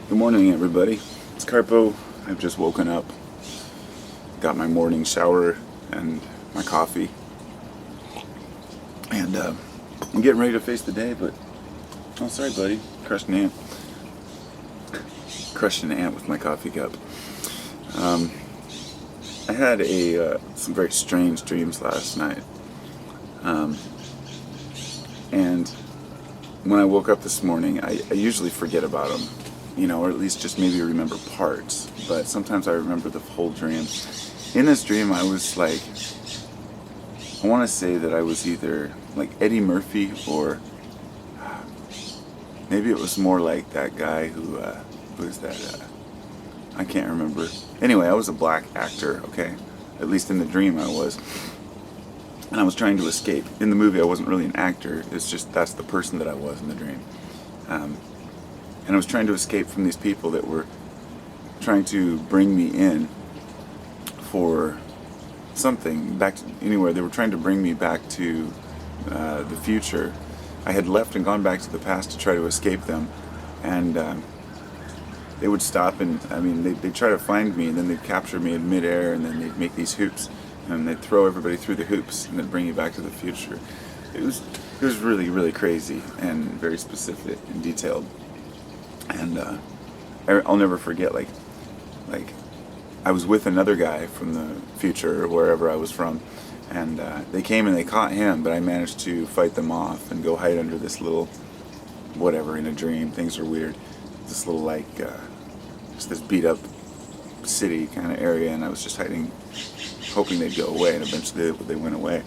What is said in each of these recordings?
Good morning, everybody. It's Carpo. I've just woken up, got my morning shower and my coffee, and I'm getting ready to face the day. But oh, sorry, buddy, crushed an ant. Crushed an ant with my coffee cup. I had some very strange dreams last night, and when I woke up this morning, I usually forget about them, or at least just maybe remember parts. But sometimes I remember the whole dream. In this dream, I was like, I want to say that I was either like Eddie Murphy or maybe it was more like that guy who is that? I can't remember. Anyway, I was a black actor, okay? At least in the dream I was. And I was trying to escape. In the movie, I wasn't really an actor. It's just that's the person that I was in the dream. And I was trying to escape from these people that were trying to bring me in for something back to anywhere. They were trying to bring me back to the future. I had left and gone back to the past to try to escape them, and they would stop and they'd try to find me, and then they'd capture me in midair, and then they'd make these hoops, and they'd throw everybody through the hoops, and then bring you back to the future. It was really, really crazy and very specific and detailed, and I'll never forget like I was with another guy from the future or wherever I was from, and they came and they caught him, but I managed to fight them off and go hide under this little whatever in a dream. Things are weird. This little just this beat up city kind of area, and I was just hiding, hoping they'd go away, and eventually they went away.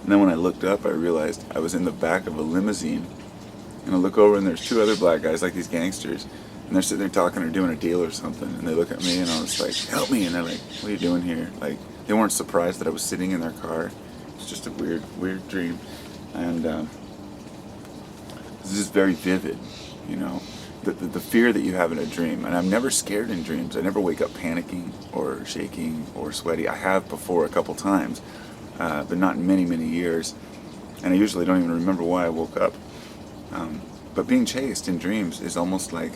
And then when I looked up, I realized I was in the back of a limousine, and I look over and there's two other black guys like these gangsters, and they're sitting there talking or doing a deal or something, and they look at me and I was like, help me, and they're like, what are you doing here? Like, they weren't surprised that I was sitting in their car. It's just a weird dream, and it's just very vivid, the fear that you have in a dream. And I'm never scared in dreams. I never wake up panicking or shaking or sweaty. I have before a couple times, but not in many, many years, and I usually don't even remember why I woke up. But being chased in dreams is almost like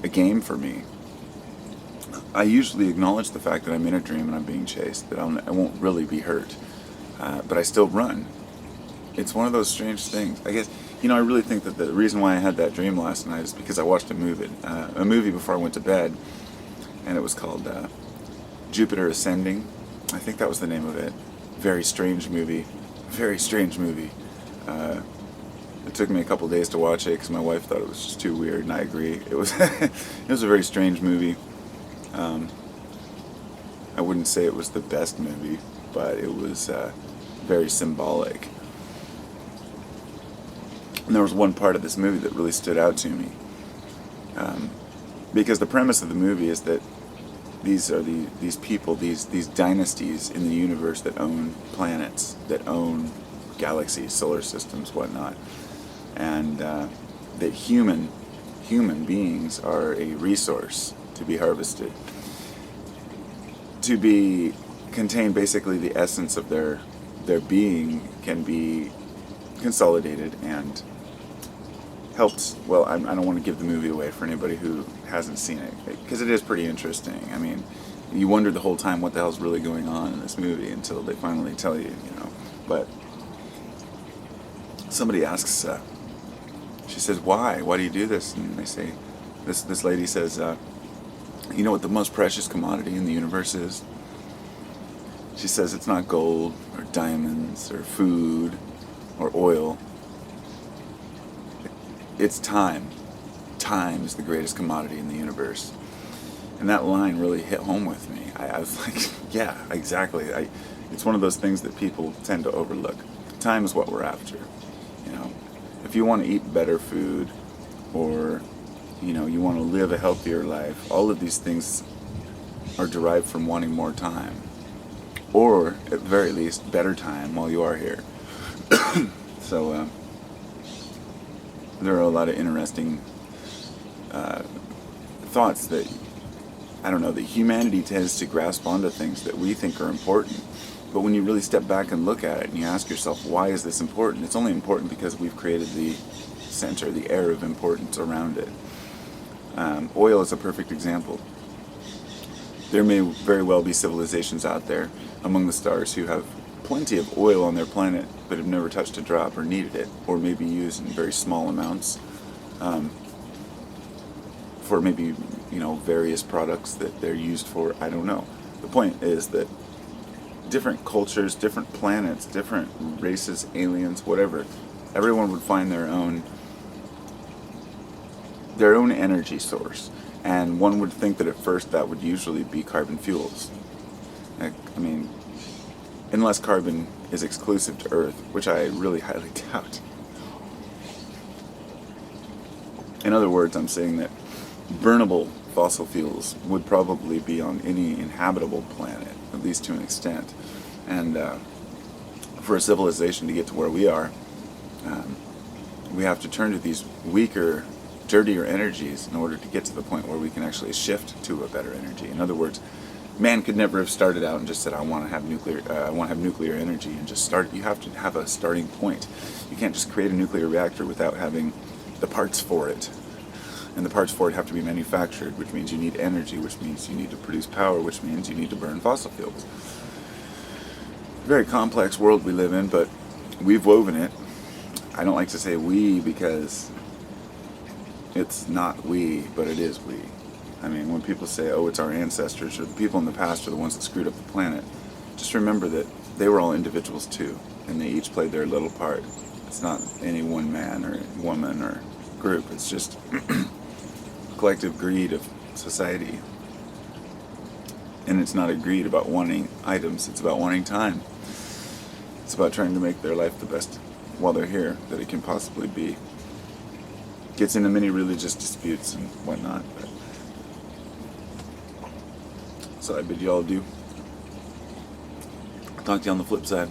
a game for me. I usually acknowledge the fact that I'm in a dream and I'm being chased, that I won't really be hurt, but I still run. It's one of those strange things. I guess, I really think that the reason why I had that dream last night is because I watched a movie before I went to bed, and it was called Jupiter Ascending. I think that was the name of it. Very strange movie. Very strange movie. It took me a couple days to watch it because my wife thought it was just too weird, and I agree. It was it was a very strange movie. I wouldn't say it was the best movie, but it was very symbolic. And there was one part of this movie that really stood out to me, because the premise of the movie is that these are these people, these dynasties in the universe that own planets, that own galaxies, solar systems, whatnot, and that human beings are a resource to be harvested, to be contain basically the essence of their being can be consolidated and helped. Well, I don't want to give the movie away for anybody who hasn't seen it, because it is pretty interesting. I mean, you wonder the whole time what the hell's really going on in this movie until they finally tell you, But somebody asks, she says, why do you do this? And they say, this lady says, you know what the most precious commodity in the universe is? She says it's not gold or diamonds or food or oil. It's time. Time is the greatest commodity in the universe. And that line really hit home with me. I was like, yeah, exactly. It's one of those things that people tend to overlook. Time is what we're after. If you want to eat better food, or you want to live a healthier life, all of these things are derived from wanting more time, or at the very least better time while you are here. So there are a lot of interesting thoughts that that humanity tends to grasp onto things that we think are important. But when you really step back and look at it and you ask yourself, why is this important? It's only important because we've created the center, the air of importance around it. Oil is a perfect example. There may very well be civilizations out there among the stars who have plenty of oil on their planet but have never touched a drop or needed it, or maybe used in very small amounts for maybe, various products that they're used for. I don't know. The point is that different cultures, different planets, different races, aliens, whatever, everyone would find their own energy source. And one would think that at first that would usually be carbon fuels. I mean, unless carbon is exclusive to Earth, which I really highly doubt. In other words, I'm saying that burnable fossil fuels would probably be on any inhabitable planet, at least to an extent. And for a civilization to get to where we are, we have to turn to these weaker, dirtier energies in order to get to the point where we can actually shift to a better energy. In other words, man could never have started out and just said, I want to have nuclear energy and just start. You have to have a starting point. You can't just create a nuclear reactor without having the parts for it. And the parts for it have to be manufactured, which means you need energy, which means you need to produce power, which means you need to burn fossil fuels. Very complex world we live in, but we've woven it. I don't like to say we because it's not we, but it is we. I mean, when people say, oh, it's our ancestors or the people in the past are the ones that screwed up the planet, just remember that they were all individuals too, and they each played their little part. It's not any one man or woman or group. It's just collective greed of society. And it's not a greed about wanting items, it's about wanting time. It's about trying to make their life the best while they're here that it can possibly be. Gets into many religious disputes and whatnot. But so I bid you all adieu. Talk to you on the flip side.